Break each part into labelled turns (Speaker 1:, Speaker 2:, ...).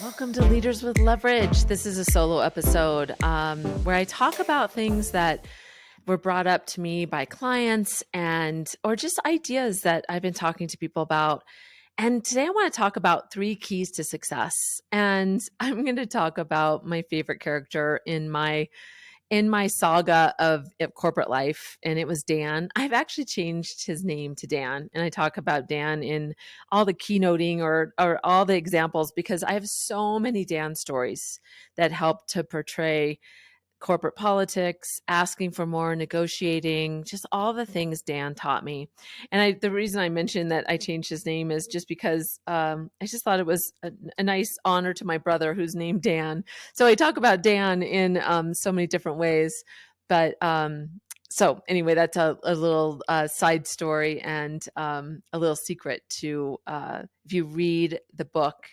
Speaker 1: Welcome to Leaders with Leverage. This is a solo episode where I talk about things that were brought up to me by clients and or just ideas that I've been talking to people about. And today I want to talk about 3 keys to success. And I'm going to talk about my favorite character in my saga of corporate life, and it was Dan. I've actually changed his name to Dan, and I talk about Dan in all the keynoting or all the examples because I have so many Dan stories that help to portray corporate politics, asking for more, negotiating, just all the things Dan taught me. And the reason I mentioned that I changed his name is just because I just thought it was a nice honor to my brother who's named Dan. So I talk about Dan in so many different ways. But so anyway, that's a little side story and a little secret to if you read the book,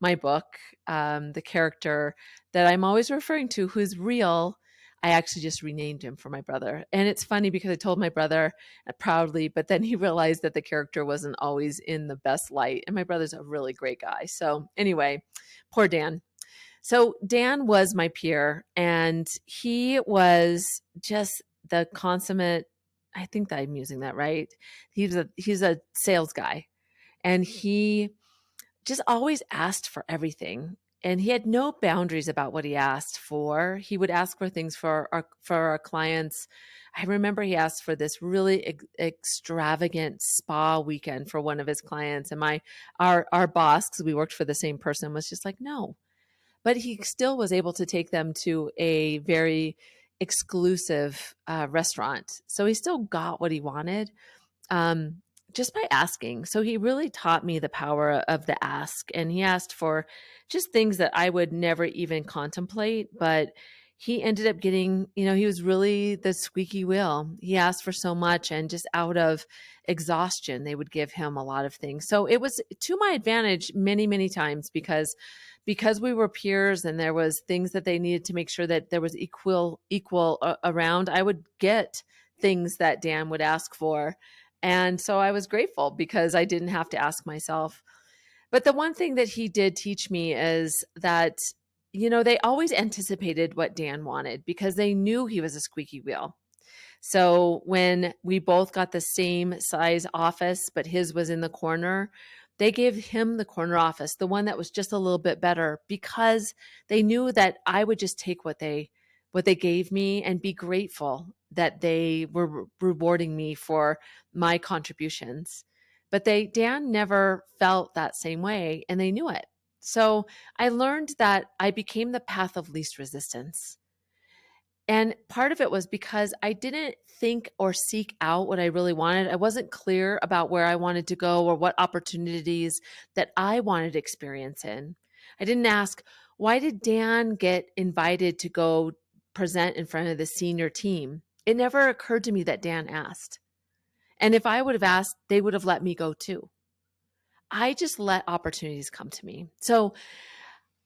Speaker 1: my book, the character that I'm always referring to, who's real, I actually just renamed him for my brother. And it's funny because I told my brother proudly, but then he realized that the character wasn't always in the best light. And my brother's a really great guy. So anyway, poor Dan. So Dan was my peer, and he was just the consummate, I think that I'm using that right. He's a sales guy, and he just always asked for everything. And he had no boundaries about what he asked for. He would ask for things for our clients. I remember he asked for this really extravagant spa weekend for one of his clients. And our boss, because we worked for the same person, was just like, no. But he still was able to take them to a very exclusive restaurant. So he still got what he wanted. Just by asking. So he really taught me the power of the ask. And he asked for just things that I would never even contemplate. But he ended up getting, he was really the squeaky wheel. He asked for so much, and just out of exhaustion, they would give him a lot of things. So it was to my advantage many, many times because we were peers and there was things that they needed to make sure that there was equal around. I would get things that Dan would ask for. And so I was grateful because I didn't have to ask myself. But the one thing that he did teach me is that, they always anticipated what Dan wanted because they knew he was a squeaky wheel. So when we both got the same size office, but his was in the corner, they gave him the corner office, the one that was just a little bit better, because they knew that I would just take what they gave me and be grateful that they were rewarding me for my contributions. But Dan never felt that same way, and they knew it. So I learned that I became the path of least resistance. And part of it was because I didn't think or seek out what I really wanted. I wasn't clear about where I wanted to go or what opportunities that I wanted experience in. I didn't ask, why did Dan get invited to go present in front of the senior team? It never occurred to me that Dan asked. And if I would have asked, they would have let me go too. I just let opportunities come to me. So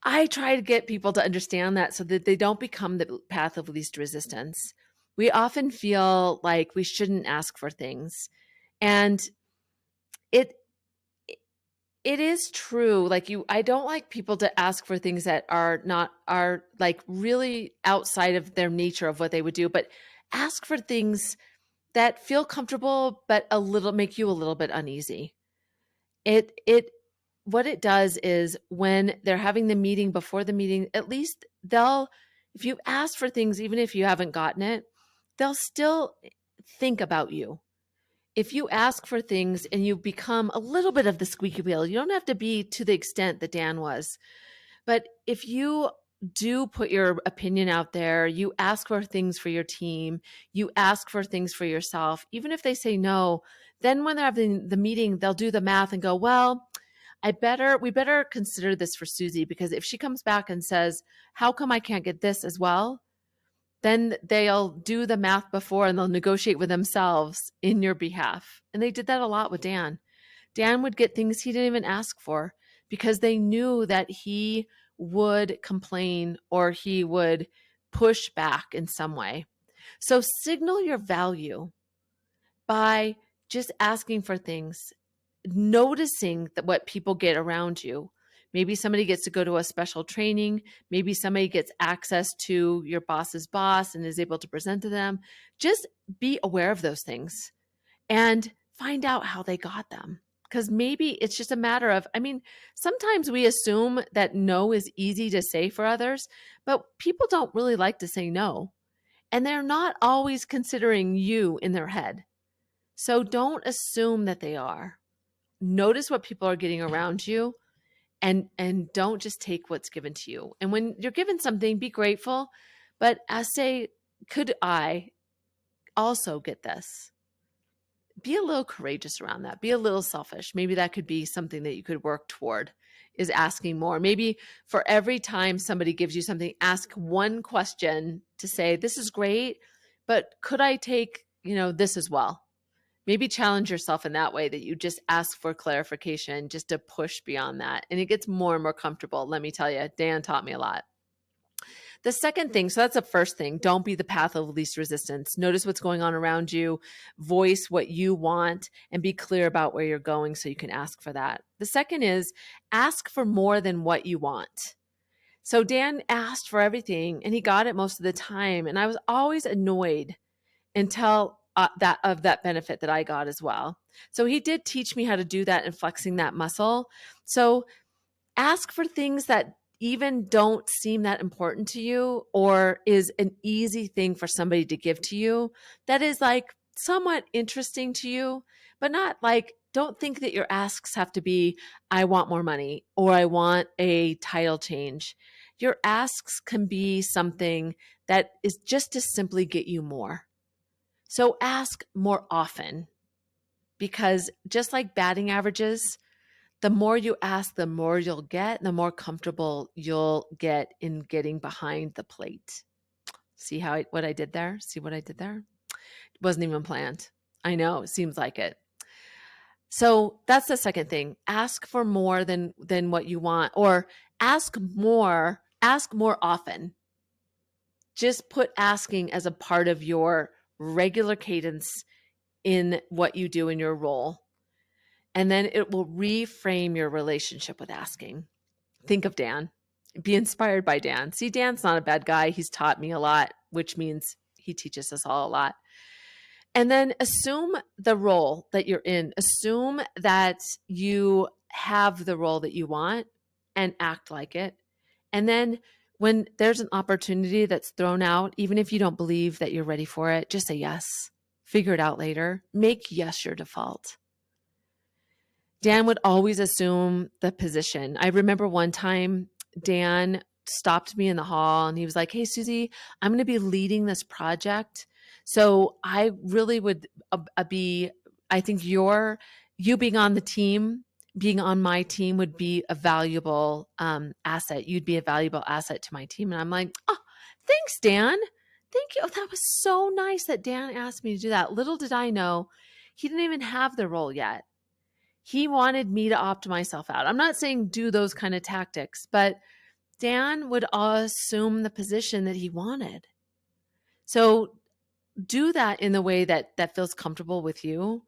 Speaker 1: I try to get people to understand that so that they don't become the path of least resistance. We often feel like we shouldn't ask for things. And it it is true. I don't like people to ask for things that are like really outside of their nature of what they would do, but ask for things that feel comfortable but make you a little bit uneasy. It what it does is when they're having the meeting, before the meeting, at least if you ask for things, even if you haven't gotten it, they'll still think about you. If you ask for things and you become a little bit of the squeaky wheel, you don't have to be to the extent that Dan was. But if you do put your opinion out there, you ask for things for your team, you ask for things for yourself, even if they say no, then when they're having the meeting, they'll do the math and go, well, we better consider this for Susie, because if she comes back and says, how come I can't get this as well? Then they'll do the math before and they'll negotiate with themselves in your behalf. And they did that a lot with Dan. Dan would get things he didn't even ask for because they knew that he would complain or he would push back in some way. So signal your value by just asking for things, noticing that what people get around you, Maybe somebody gets to go to a special training. Maybe somebody gets access to your boss's boss and is able to present to them. Just be aware of those things and find out how they got them. Because maybe it's just a matter of, sometimes we assume that no is easy to say for others, but people don't really like to say no. And they're not always considering you in their head. So don't assume that they are. Notice what people are getting around you and don't just take what's given to you. And when you're given something, be grateful, but say, could I also get this? Be a little courageous around that. Be a little selfish. Maybe that could be something that you could work toward, is asking more. Maybe for every time somebody gives you something, ask one question to say, this is great, but could I take, this as well? Maybe challenge yourself in that way, that you just ask for clarification just to push beyond that. And it gets more and more comfortable. Let me tell you, Dan taught me a lot. The second thing, so that's the first thing, don't be the path of least resistance. Notice what's going on around you, voice what you want, and be clear about where you're going so you can ask for that. The second is ask for more than what you want. So Dan asked for everything and he got it most of the time. And I was always annoyed until that benefit that I got as well. So he did teach me how to do that and flexing that muscle. So ask for things that even don't seem that important to you, or is an easy thing for somebody to give to you that is like somewhat interesting to you, but not like, don't think that your asks have to be, I want more money or I want a title change. Your asks can be something that is just to simply get you more. So ask more often, because just like batting averages, the more you ask, the more you'll get, the more comfortable you'll get in getting behind the plate. See what I did there? See what I did there? It wasn't even planned. I know, it seems like it. So that's the second thing. Ask for more than what you want, or ask more often. Just put asking as a part of your regular cadence in what you do in your role. And then it will reframe your relationship with asking. Think of Dan. Be inspired by Dan. See, Dan's not a bad guy. He's taught me a lot, which means he teaches us all a lot. And then assume the role that you're in. Assume that you have the role that you want and act like it. And then when there's an opportunity that's thrown out, even if you don't believe that you're ready for it, just say yes. Figure it out later. Make yes your default. Dan would always assume the position. I remember one time Dan stopped me in the hall and he was like, hey, Susie, I'm going to be leading this project. So I really would I think you being on the team, being on my team would be a valuable asset. You'd be a valuable asset to my team. And I'm like, oh, thanks, Dan. Thank you. Oh, that was so nice that Dan asked me to do that. Little did I know, he didn't even have the role yet. He wanted me to opt myself out. I'm not saying do those kind of tactics, but Dan would assume the position that he wanted. So do that in the way that feels comfortable with you,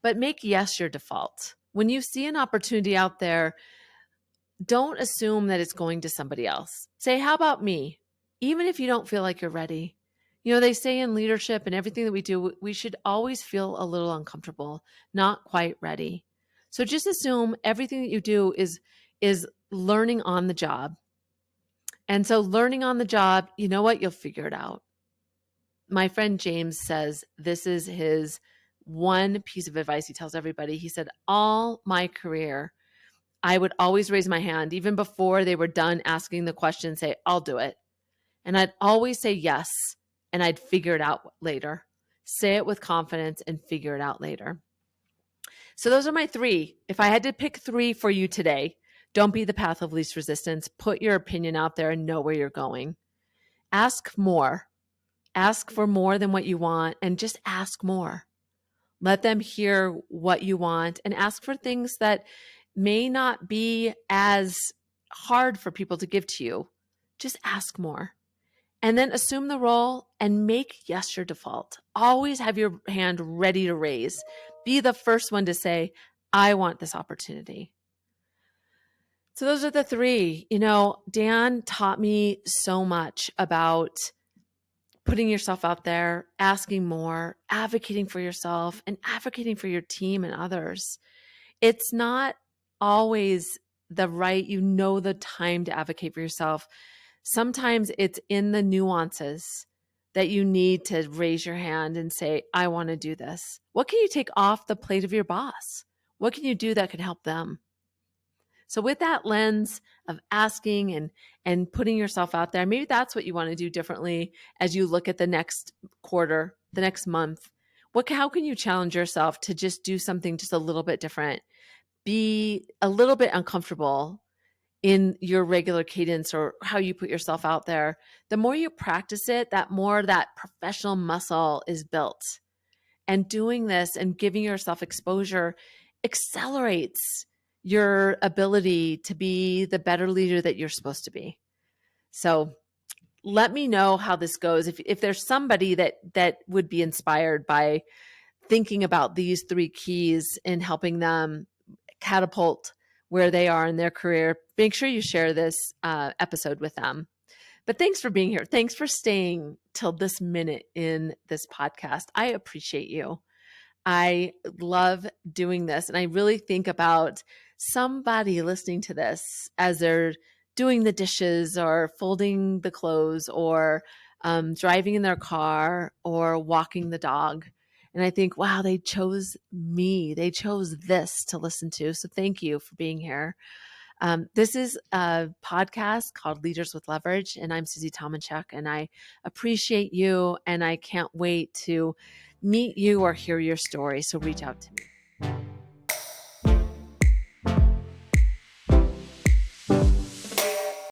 Speaker 1: but make yes your default. When you see an opportunity out there, don't assume that it's going to somebody else. Say, how about me? Even if you don't feel like you're ready. They say in leadership and everything that we do, we should always feel a little uncomfortable, not quite ready. So just assume everything that you do is learning on the job. And so learning on the job, you know what? You'll figure it out. My friend James says this is his one piece of advice he tells everybody. He said, all my career, I would always raise my hand, even before they were done asking the question, say, I'll do it. And I'd always say yes, and I'd figure it out later. Say it with confidence and figure it out later. So those are my three. If I had to pick three for you today, don't be the path of least resistance. Put your opinion out there and know where you're going. Ask more. Ask for more than what you want, and just ask more. Let them hear what you want, and ask for things that may not be as hard for people to give to you. Just ask more. And then assume the role and make yes your default. Always have your hand ready to raise. Be the first one to say, I want this opportunity. So those are the three. Dan taught me so much about putting yourself out there, asking more, advocating for yourself, and advocating for your team and others. It's not always the time to advocate for yourself. Sometimes it's in the nuances that you need to raise your hand and say, I want to do this. What can you take off the plate of your boss? What can you do that can help them? So with that lens of asking and putting yourself out there, maybe that's what you want to do differently as you look at the next quarter, the next month. How can you challenge yourself to just do something just a little bit different? Be a little bit uncomfortable in your regular cadence or how you put yourself out there. The more you practice it, that more that professional muscle is built. And doing this and giving yourself exposure accelerates your ability to be the better leader that you're supposed to be. So let me know how this goes. If there's somebody that would be inspired by thinking about these three keys and helping them catapult where they are in their career, make sure you share this episode with them. But thanks for being here. Thanks for staying till this minute in this podcast. I appreciate you. I love doing this. And I really think about somebody listening to this as they're doing the dishes or folding the clothes or driving in their car or walking the dog. And I think, wow, they chose me. They chose this to listen to. So thank you for being here. This is a podcast called Leaders with Leverage, and I'm Susie Tomanchuk, and I appreciate you, and I can't wait to meet you or hear your story. So reach out to me.